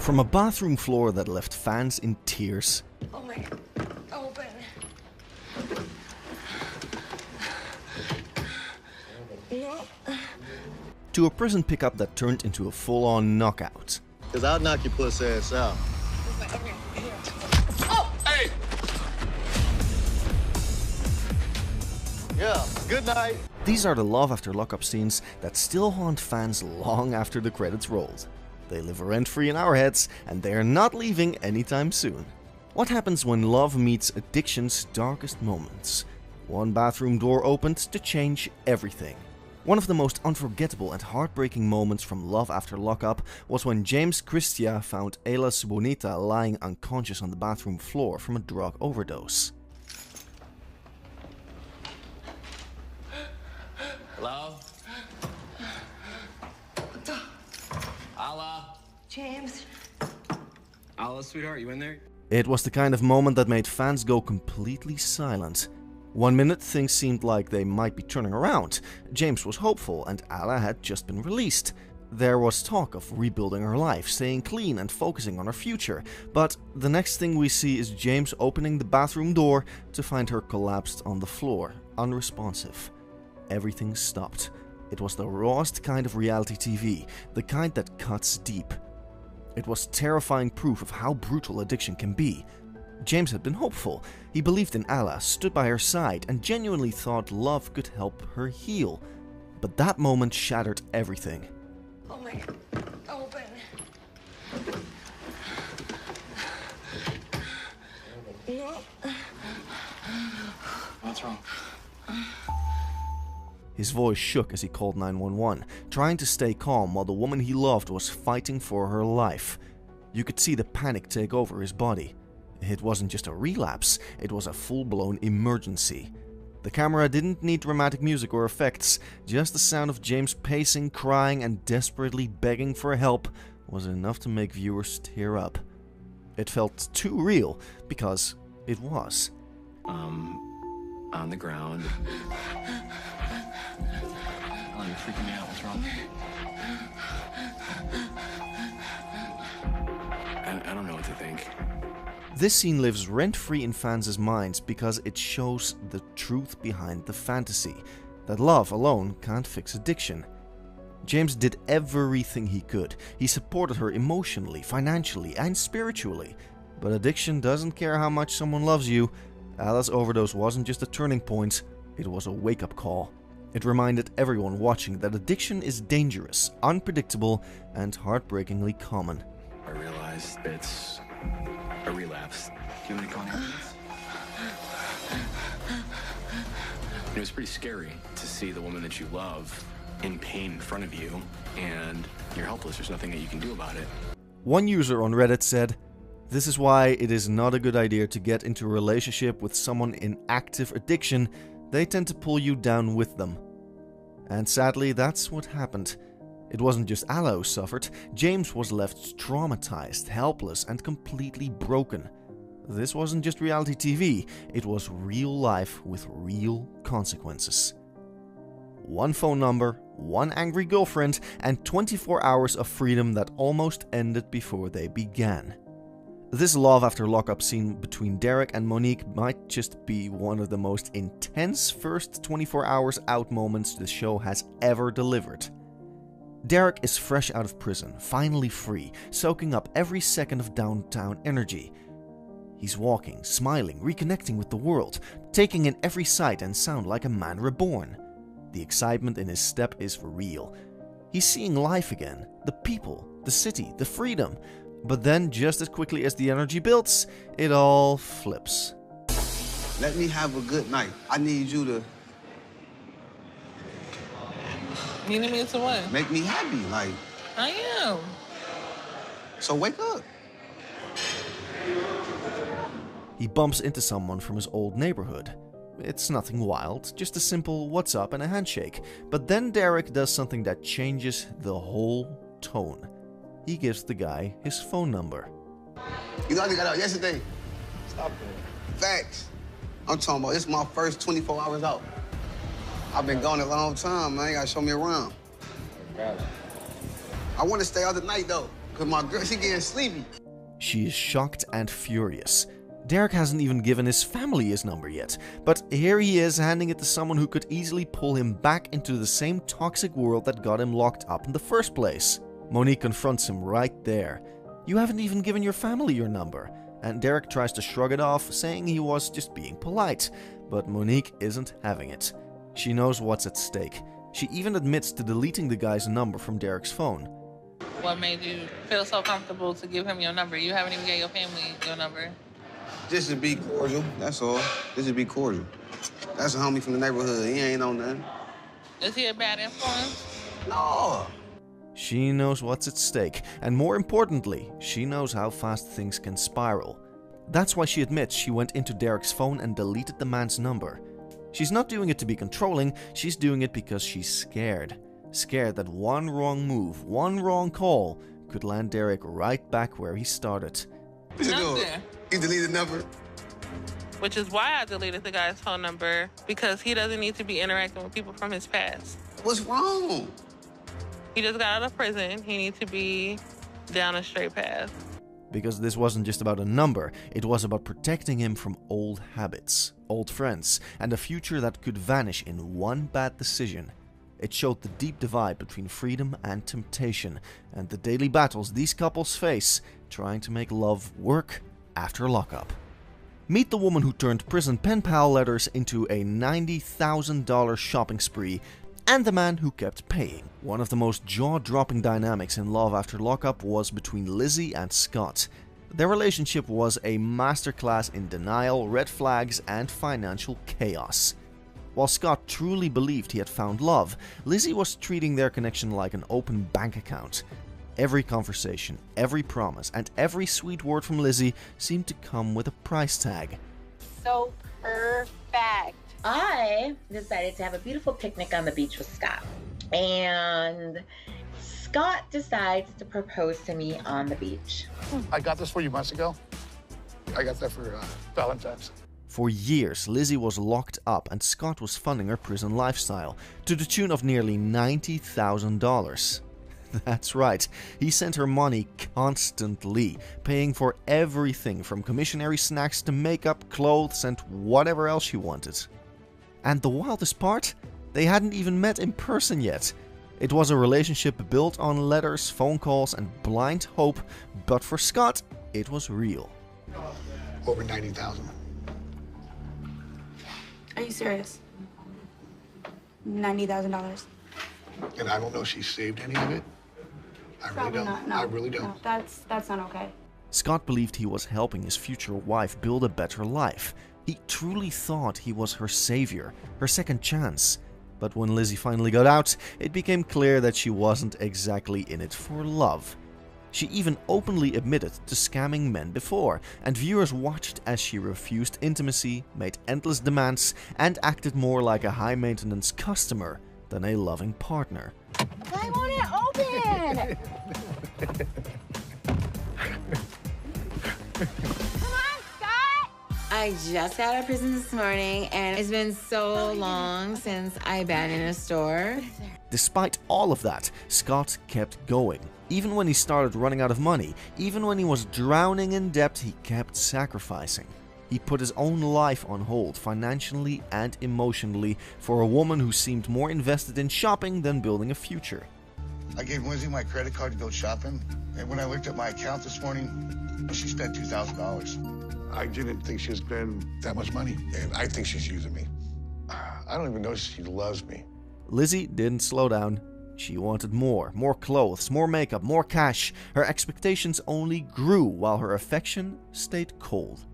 From a bathroom floor that left fans in tears. Oh my God. Open. No. To a prison pickup that turned into a full-on knockout. Cause I'll knock your pussy ass out. Okay, here. Oh! Hey! Yeah, good night. These are the Love After Lockup scenes that still haunt fans long after the credits rolled. They live rent-free in our heads, and they are not leaving anytime soon. What happens when love meets addiction's darkest moments? One bathroom door opened to change everything. One of the most unforgettable and heartbreaking moments from Love After Lockup was when James Cristia found Ayla Subonita lying unconscious on the bathroom floor from a drug overdose. Hello? Ala? James. Ala, sweetheart, you in there? It was the kind of moment that made fans go completely silent. 1 minute, things seemed like they might be turning around. James was hopeful, and Ala had just been released. There was talk of rebuilding her life, staying clean and focusing on her future. But the next thing we see is James opening the bathroom door to find her collapsed on the floor, unresponsive. Everything stopped. It was the rawest kind of reality TV, the kind that cuts deep. It was terrifying proof of how brutal addiction can be. James had been hopeful. He believed in Ala, stood by her side, and genuinely thought love could help her heal. But that moment shattered everything. Oh my God. Open. No. What's wrong? His voice shook as he called 911, trying to stay calm while the woman he loved was fighting for her life. You could see the panic take over his body. It wasn't just a relapse, it was a full-blown emergency. The camera didn't need dramatic music or effects, just the sound of James pacing, crying, and desperately begging for help was enough to make viewers tear up. It felt too real, because it was. On the ground. Oh, you're freaking me out. What's wrong? I don't know what to think. This scene lives rent-free in fans' minds because it shows the truth behind the fantasy, that love alone can't fix addiction. James did everything he could. He supported her emotionally, financially, and spiritually. But addiction doesn't care how much someone loves you. Ala's overdose wasn't just a turning point, it was a wake-up call. It reminded everyone watching that addiction is dangerous, unpredictable, and heartbreakingly common. I realized it's a relapse. Do you want me to call an ambulance? It was pretty scary to see the woman that you love in pain in front of you, and you're helpless. There's nothing that you can do about it. One user on Reddit said, "This is why it is not a good idea to get into a relationship with someone in active addiction. They tend to pull you down with them." And sadly, that's what happened. It wasn't just Ala who suffered. James was left traumatized, helpless, and completely broken. This wasn't just reality TV, it was real life with real consequences. One phone number, one angry girlfriend, and 24 hours of freedom that almost ended before they began. This Love After Lockup scene between Derek and Monique might just be one of the most intense first 24 hours out moments the show has ever delivered. Derek is fresh out of prison, finally free, soaking up every second of downtown energy. He's walking, smiling, reconnecting with the world, taking in every sight and sound like a man reborn. The excitement in his step is real. He's seeing life again, the people, the city, the freedom. But then, just as quickly as the energy builds, it all flips. Let me have a good night. I need you to... You need me to what? make me happy, like... I am. So wake up. He bumps into someone from his old neighborhood. It's nothing wild, just a simple what's up and a handshake. But then Derek does something that changes the whole tone. He gives the guy his phone number. You know I just got out yesterday. Stop it. Facts. I'm talking about, this is my first 24 hours out. I've been gone a long time, man. You gotta show me around. Got it. I want to stay out the night, though. Cause my girl, she getting sleepy. She is shocked and furious. Derek hasn't even given his family his number yet, but here he is handing it to someone who could easily pull him back into the same toxic world that got him locked up in the first place. Monique confronts him right there. "You haven't even given your family your number." And Derek tries to shrug it off, saying he was just being polite, but Monique isn't having it. She knows what's at stake. She even admits to deleting the guy's number from Derek's phone. What made you feel so comfortable to give him your number? You haven't even gave your family your number. Just to be cordial, that's all. Just to be cordial. That's a homie from the neighborhood. He ain't on nothing. Is he a bad influence? No. She knows what's at stake, and more importantly, she knows how fast things can spiral. That's why she admits she went into Derek's phone and deleted the man's number. She's not doing it to be controlling, she's doing it because she's scared. Scared that one wrong move, one wrong call, could land Derek right back where he started. What you doing? You deleted the number? Which is why I deleted the guy's phone number, because he doesn't need to be interacting with people from his past. What's wrong? He just got out of prison. He needs to be down a straight path. Because this wasn't just about a number, it was about protecting him from old habits, old friends, and a future that could vanish in one bad decision. It showed the deep divide between freedom and temptation, and the daily battles these couples face trying to make love work after lockup. Meet the woman who turned prison pen pal letters into a $90,000 shopping spree, and the man who kept paying. One of the most jaw-dropping dynamics in Love After Lockup was between Lizzie and Scott. Their relationship was a masterclass in denial, red flags, and financial chaos. While Scott truly believed he had found love, Lizzie was treating their connection like an open bank account. Every conversation, every promise, and every sweet word from Lizzie seemed to come with a price tag. So perfect. I decided to have a beautiful picnic on the beach with Scott. And Scott decides to propose to me on the beach. I got this for you months ago. I got that for Valentine's. For years, Lizzie was locked up and Scott was funding her prison lifestyle, to the tune of nearly $90,000. That's right, he sent her money constantly, paying for everything from commissionary snacks to makeup, clothes, and whatever else she wanted. And the wildest part? They hadn't even met in person yet. It was a relationship built on letters, phone calls, and blind hope, but for Scott, it was real. Over 90,000. Are you serious? $90,000. And I don't know if she saved any of it. I really Probably don't. not, no. I really don't. No, that's not okay. Scott believed he was helping his future wife build a better life. He truly thought he was her savior, her second chance. But when Lizzie finally got out, it became clear that she wasn't exactly in it for love. She even openly admitted to scamming men before, and viewers watched as she refused intimacy, made endless demands, and acted more like a high-maintenance customer than a loving partner. Why won't it open? Come on, Scott! I just got out of prison this morning, and it's been so long since I abandoned a store. Despite all of that, Scott kept going. Even when he started running out of money, even when he was drowning in debt, he kept sacrificing. He put his own life on hold, financially and emotionally, for a woman who seemed more invested in shopping than building a future. I gave Lindsay my credit card to go shopping, and when I looked at my account this morning, she spent $2,000. I didn't think she was spending that much money, and I think she's using me. I don't even know if she loves me. Lizzie didn't slow down. She wanted more clothes, more makeup, more cash. Her expectations only grew while her affection stayed cold.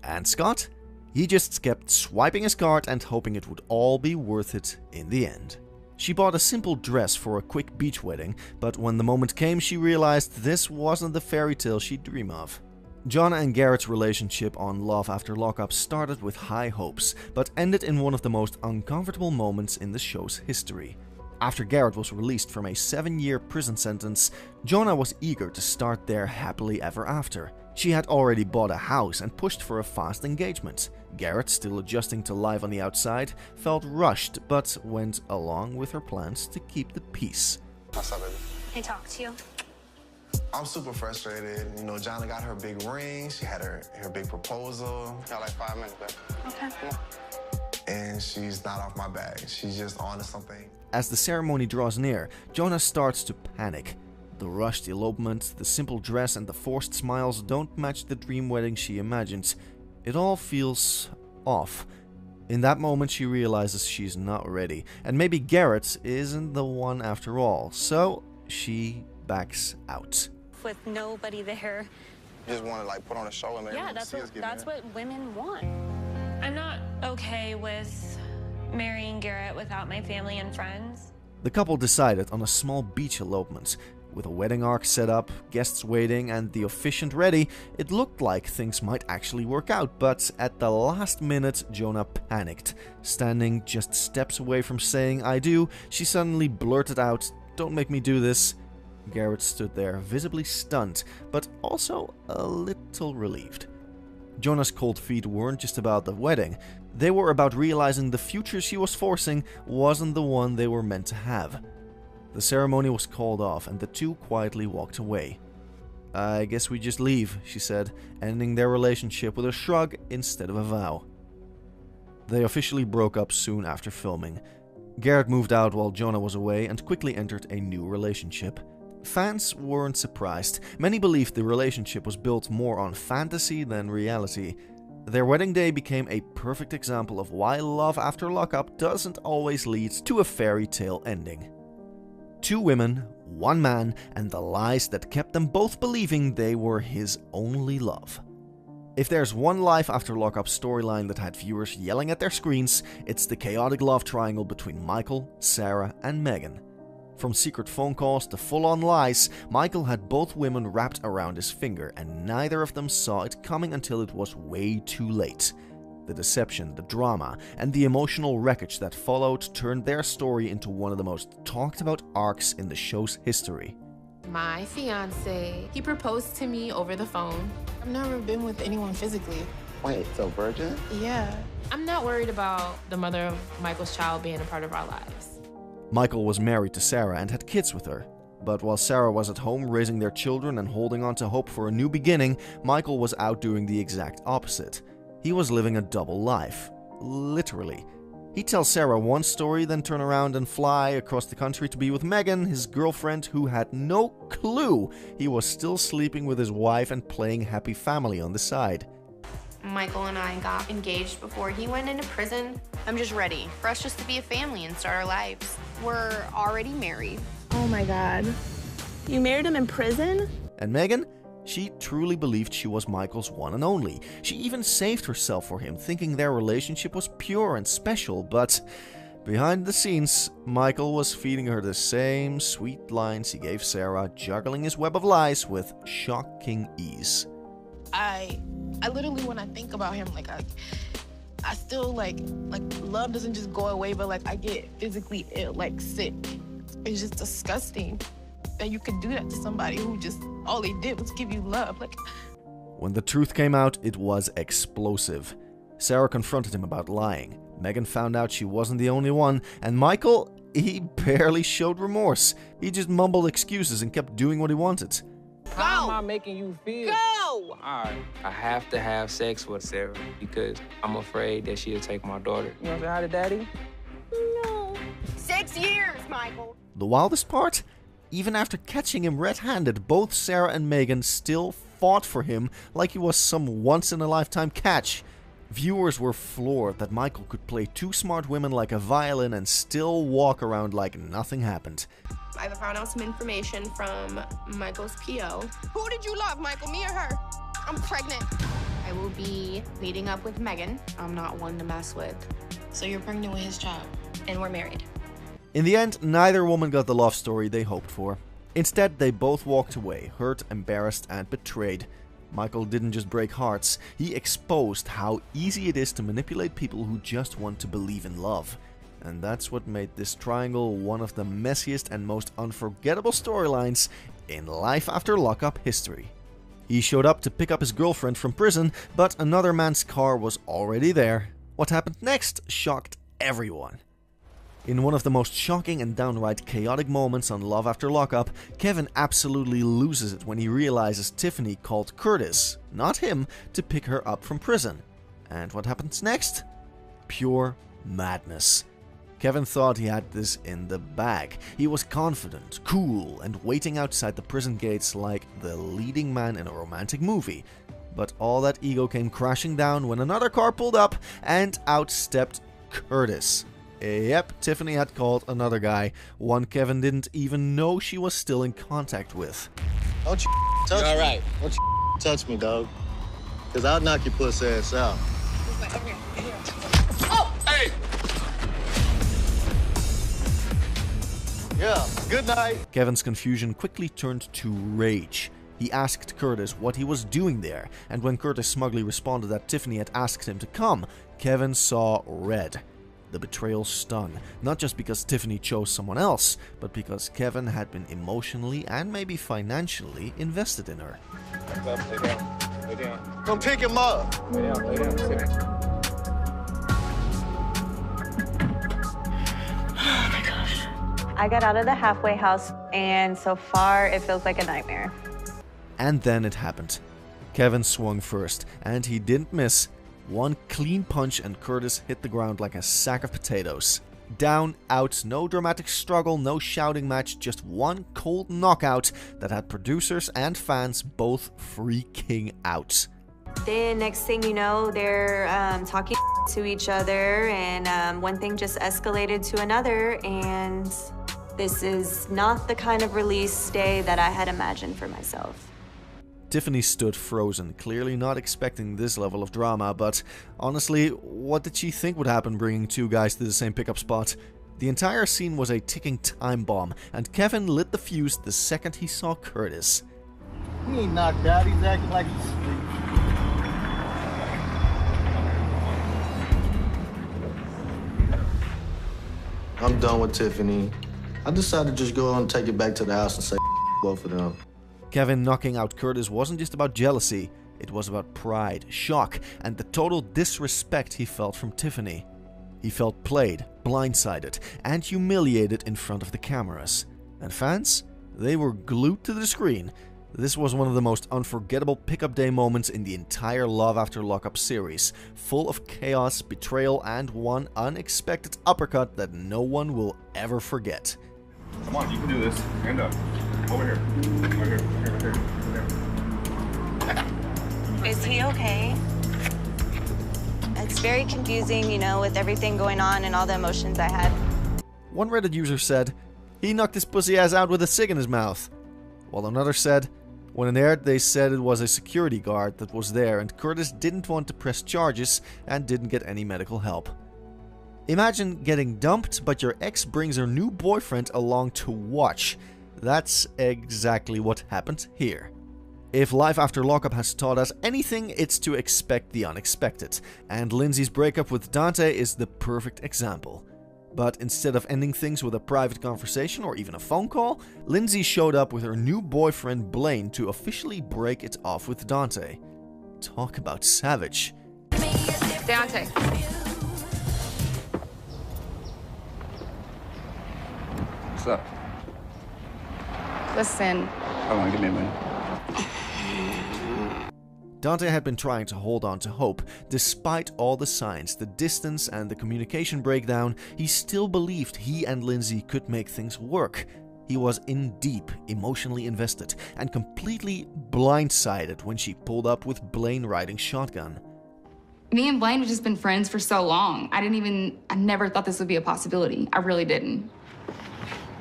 And Scott? He just kept swiping his card and hoping it would all be worth it in the end. She bought a simple dress for a quick beach wedding, but when the moment came, she realized this wasn't the fairy tale she'd dream of. John and Garrett's relationship on Love After Lockup started with high hopes, but ended in one of the most uncomfortable moments in the show's history. After Garrett was released from a 7-year prison sentence, Jonah was eager to start their happily ever after. She had already bought a house and pushed for a fast engagement. Garrett, still adjusting to life on the outside, felt rushed but went along with her plans to keep the peace. What's up, baby? Can I talk to you? I'm super frustrated. You know, Jonna got her big ring. She had her big proposal. Got like 5 minutes, babe. Okay. Come on. And she's not off my bag. She's just on to something. As the ceremony draws near, Jonah starts to panic. The rushed elopement, the simple dress and the forced smiles don't match the dream wedding she imagines. It all feels off. In that moment she realizes she's not ready, and maybe Garrett isn't the one after all, so she backs out. With nobody there. Just want to like put on a show and make Yeah, that's what women want. I'm not okay with marrying Garrett without my family and friends. The couple decided on a small beach elopement. With a wedding ark set up, guests waiting, and the officiant ready, it looked like things might actually work out, but at the last minute, Jonah panicked. Standing just steps away from saying "I do," she suddenly blurted out, "Don't make me do this." Garrett stood there, visibly stunned, but also a little relieved. Jonah's cold feet weren't just about the wedding. They were about realizing the future she was forcing wasn't the one they were meant to have. The ceremony was called off, and the two quietly walked away. "I guess we just leave," she said, ending their relationship with a shrug instead of a vow. They officially broke up soon after filming. Garrett moved out while Jonah was away and quickly entered a new relationship. Fans weren't surprised. Many believed the relationship was built more on fantasy than reality. Their wedding day became a perfect example of why love after lockup doesn't always lead to a fairy tale ending. 2 women, 1 man, and the lies that kept them both believing they were his only love. If there's one life after lockup storyline that had viewers yelling at their screens, it's the chaotic love triangle between Michael, Sarah, and Megan. From secret phone calls to full-on lies, Michael had both women wrapped around his finger, and neither of them saw it coming until it was way too late. The deception, the drama, and the emotional wreckage that followed turned their story into one of the most talked about arcs in the show's history. My fiance, he proposed to me over the phone. I've never been with anyone physically. Wait, so virgin? Yeah. I'm not worried about the mother of Michael's child being a part of our lives. Michael was married to Sarah and had kids with her. But while Sarah was at home raising their children and holding on to hope for a new beginning, Michael was out doing the exact opposite. He was living a double life. Literally. He'd tell Sarah one story, then turn around and fly across the country to be with Megan, his girlfriend, who had no clue he was still sleeping with his wife and playing happy family on the side. Michael and I got engaged before he went into prison. I'm just ready for us just to be a family and start our lives. We're already married. Oh my God. You married him in prison? And Megan? She truly believed she was Michael's one and only. She even saved herself for him, thinking their relationship was pure and special, but behind the scenes, Michael was feeding her the same sweet lines he gave Sarah, juggling his web of lies with shocking ease. I literally, when I think about him, like I still like love doesn't just go away, but like I get physically ill, like sick. It's just disgusting that you could do that to somebody who just all they did was give you love. Like, when the truth came out, it was explosive. Sarah confronted him about lying. Megan found out she wasn't the only one, and Michael, he barely showed remorse. He just mumbled excuses and kept doing what he wanted. How am I making you feel? Go! Alright, I have to have sex with Sarah because I'm afraid that she'll take my daughter. You want to say hi to Daddy? No. 6 years, Michael. The wildest part? Even after catching him red-handed, both Sarah and Megan still fought for him like he was some once-in-a-lifetime catch. Viewers were floored that Michael could play 2 smart women like a violin and still walk around like nothing happened. I found out some information from Michael's PO. Who did you love, Michael, me or her? I'm pregnant. I will be meeting up with Megan. I'm not one to mess with. so you're pregnant with his child. And we're married. In the end, neither woman got the love story they hoped for. Instead, they both walked away, hurt, embarrassed, and betrayed. Michael didn't just break hearts, he exposed how easy it is to manipulate people who just want to believe in love. And that's what made this triangle one of the messiest and most unforgettable storylines in Life After Lockup history. He showed up to pick up his girlfriend from prison, but another man's car was already there. What happened next shocked everyone. In one of the most shocking and downright chaotic moments on Love After Lockup, Kevin absolutely loses it when he realizes Tiffany called Curtis, not him, to pick her up from prison. And what happens next? Pure madness. Kevin thought he had this in the bag. He was confident, cool, and waiting outside the prison gates like the leading man in a romantic movie. But all that ego came crashing down when another car pulled up and out stepped Curtis. Yep, Tiffany had called another guy, one Kevin didn't even know she was still in contact with. Don't you touch me. All right. Don't you touch me, dog. Because I'll knock your pussy ass out. Oh! Hey! Yeah, good night. Kevin's confusion quickly turned to rage. He asked Curtis what he was doing there, and when Curtis smugly responded that Tiffany had asked him to come, Kevin saw red. The betrayal stung, not just because Tiffany chose someone else, but because Kevin had been emotionally and maybe financially invested in her. Lay down. Lay down. Come pick him up. Lay down. Lay down. Sit down. Oh my gosh. I got out of the halfway house, and so far it feels like a nightmare. And then it happened. Kevin swung first, and he didn't miss. One clean punch and Curtis hit the ground like a sack of potatoes. Down, out, no dramatic struggle, no shouting match, just one cold knockout that had producers and fans both freaking out. Then next thing you know, they're talking to each other, and one thing just escalated to another, and this is not the kind of release day that I had imagined for myself. Tiffany stood frozen, clearly not expecting this level of drama, but honestly, what did she think would happen bringing two guys to the same pickup spot? The entire scene was a ticking time bomb, and Kevin lit the fuse the second he saw Curtis. He ain't knocked out, he's acting like he's asleep. I'm done with Tiffany. I decided to just go and take it back to the house and say both of them. Kevin knocking out Curtis wasn't just about jealousy, it was about pride, shock, and the total disrespect he felt from Tiffany. He felt played, blindsided, and humiliated in front of the cameras. And fans? They were glued to the screen. This was one of the most unforgettable pickup day moments in the entire Love After Lockup series, full of chaos, betrayal, and one unexpected uppercut that no one will ever forget. Come on, you can do this. Stand up. Over here. Over here. Over here. Over here. Is he okay? It's very confusing, you know, with everything going on and all the emotions I had. One Reddit user said, "He knocked his pussy ass out with a cig in his mouth." While another said, when it aired, they said it was a security guard that was there and Curtis didn't want to press charges and didn't get any medical help. Imagine getting dumped, but your ex brings her new boyfriend along to watch. That's exactly what happened here. If Life After Lockup has taught us anything, it's to expect the unexpected, and Lindsay's breakup with Dante is the perfect example. But instead of ending things with a private conversation or even a phone call, Lindsay showed up with her new boyfriend Blaine to officially break it off with Dante. Talk about savage. Dante. What's up? Listen. Hold on, give me a minute. Dante had been trying to hold on to hope. Despite all the signs, the distance and the communication breakdown, he still believed he and Lindsay could make things work. He was in deep, emotionally invested, and completely blindsided when she pulled up with Blaine riding shotgun. Me and Blaine have just been friends for so long. I never thought this would be a possibility. I really didn't.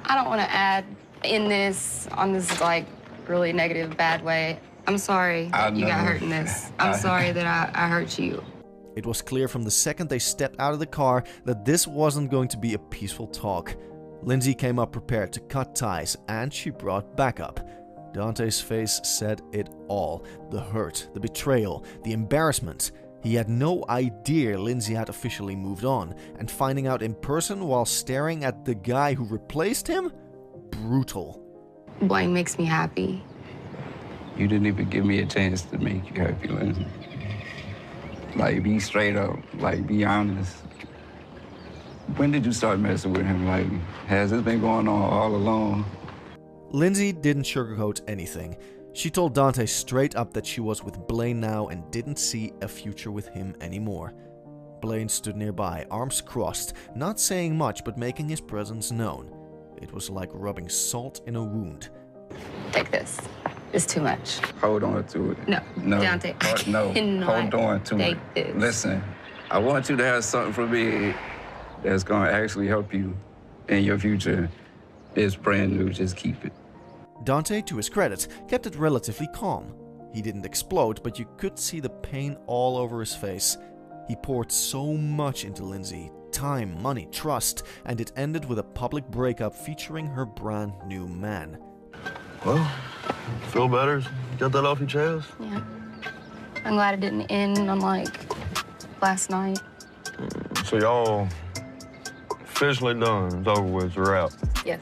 I don't want to add on this like really negative, bad way. I'm sorry that you got hurt in this. I'm sorry that I hurt you. It was clear from the second they stepped out of the car that this wasn't going to be a peaceful talk. Lindsay came up prepared to cut ties, and she brought backup. Dante's face said it all. The hurt, the betrayal, the embarrassment. He had no idea Lindsay had officially moved on, and finding out in person while staring at the guy who replaced him? Brutal. Blaine makes me happy. You didn't even give me a chance to make you happy, Lindsay. Like, be straight up. Like, be honest. When did you start messing with him? Like, has this been going on all along? Lindsay didn't sugarcoat anything. She told Dante straight up that she was with Blaine now and didn't see a future with him anymore. Blaine stood nearby, arms crossed, not saying much but making his presence known. It was like rubbing salt in a wound. Take this. It's too much. Hold on to it. No, No. Dante. No. Hold on to take it. this. Listen, I want you to have something for me that's going to actually help you in your future. It's brand new. Just keep it. Dante, to his credit, kept it relatively calm. He didn't explode, but you could see the pain all over his face. He poured so much into Lindsay. Time, money, trust, and it ended with a public breakup featuring her brand new man. Well, feel better? Got that off your chest? Yeah. I'm glad it didn't end on, like, last night. So y'all officially done. It's over with. We're out. Yes.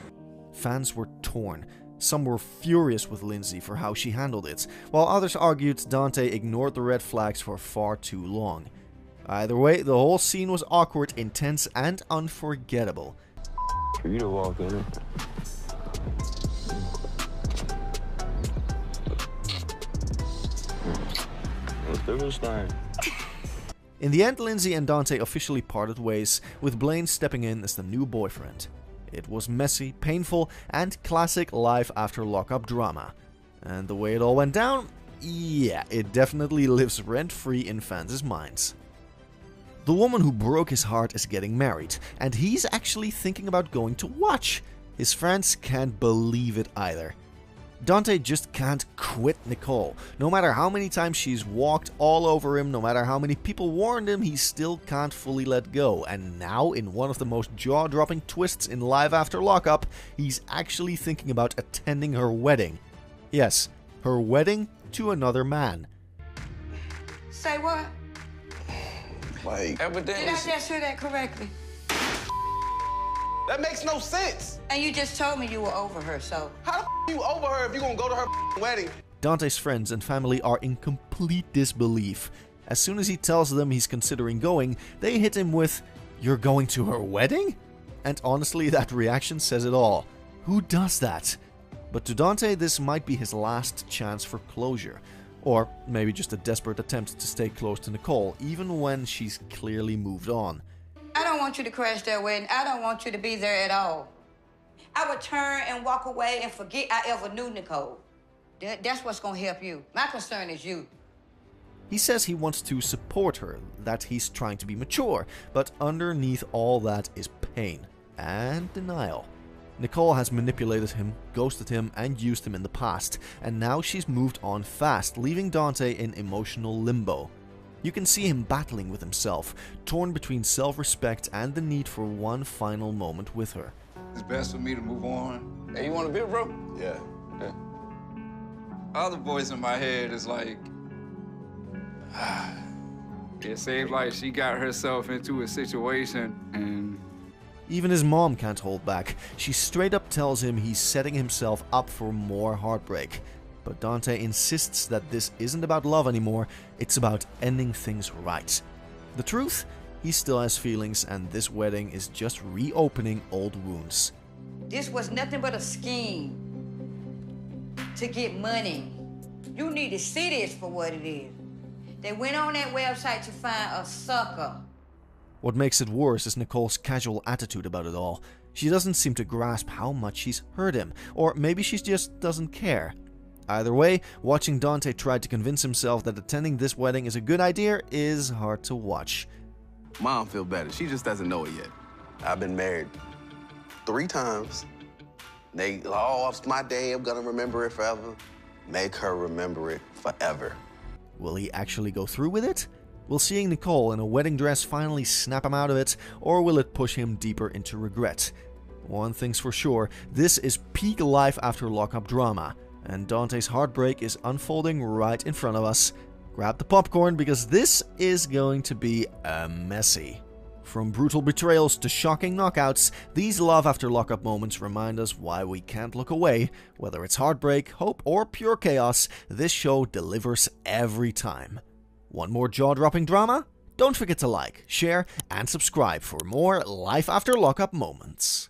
Fans were torn. Some were furious with Lindsay for how she handled it, while others argued Dante ignored the red flags for far too long. Either way, the whole scene was awkward, intense, and unforgettable. For you to walk in it. Let's do this thing. In the end, Lindsay and Dante officially parted ways, with Blaine stepping in as the new boyfriend. It was messy, painful, and classic life after lockup drama. And the way it all went down, yeah, it definitely lives rent-free in fans' minds. The woman who broke his heart is getting married, and he's actually thinking about going to watch. His friends can't believe it either. Dante just can't quit Nicole. No matter how many times she's walked all over him, no matter how many people warned him, he still can't fully let go. And now, in one of the most jaw-dropping twists in Live After Lockup, he's actually thinking about attending her wedding. Yes, her wedding to another man. Say what? Like, Did I just hear that correctly? that makes no sense. And you just told me you were over her, so. How the you over her if you gonna go to her wedding? Dante's friends and family are in complete disbelief. As soon as he tells them he's considering going, they hit him with, "You're going to her wedding?" And honestly, that reaction says it all. Who does that? But to Dante, this might be his last chance for closure. Or maybe just a desperate attempt to stay close to Nicole, even when she's clearly moved on. I don't want you to crash that wedding. I don't want you to be there at all. I would turn and walk away and forget I ever knew Nicole. That's what's gonna help you. My concern is you. He says he wants to support her, that he's trying to be mature, but underneath all that is pain and denial. Nicole has manipulated him, ghosted him, and used him in the past, and now she's moved on fast, leaving Dante in emotional limbo. You can see him battling with himself, torn between self-respect and the need for one final moment with her. It's best for me to move on. Hey, you want a beer, bro? Yeah. Other voice in my head is like, it seems like she got herself into a situation and... Even his mom can't hold back. She straight up tells him he's setting himself up for more heartbreak. But Dante insists that this isn't about love anymore, it's about ending things right. The truth? He still has feelings, and this wedding is just reopening old wounds. This was nothing but a scheme to get money. You need to see this for what it is. They went on that website to find a sucker. What makes it worse is Nicole's casual attitude about it all. She doesn't seem to grasp how much she's hurt him, or maybe she just doesn't care. Either way, watching Dante try to convince himself that attending this wedding is a good idea is hard to watch. Mom feel better. She just doesn't know it yet. I've been married 3 times. It's my day. I'm gonna remember it forever. Make her remember it forever. Will he actually go through with it? Will seeing Nicole in a wedding dress finally snap him out of it, or will it push him deeper into regret? One thing's for sure, this is peak Life After Lockup drama, and Dante's heartbreak is unfolding right in front of us. Grab the popcorn because this is going to be messy. From brutal betrayals to shocking knockouts, these Love After Lockup moments remind us why we can't look away. Whether it's heartbreak, hope, or pure chaos, this show delivers every time. Want more jaw-dropping drama? Don't forget to like, share, and subscribe for more Life After Lockup moments.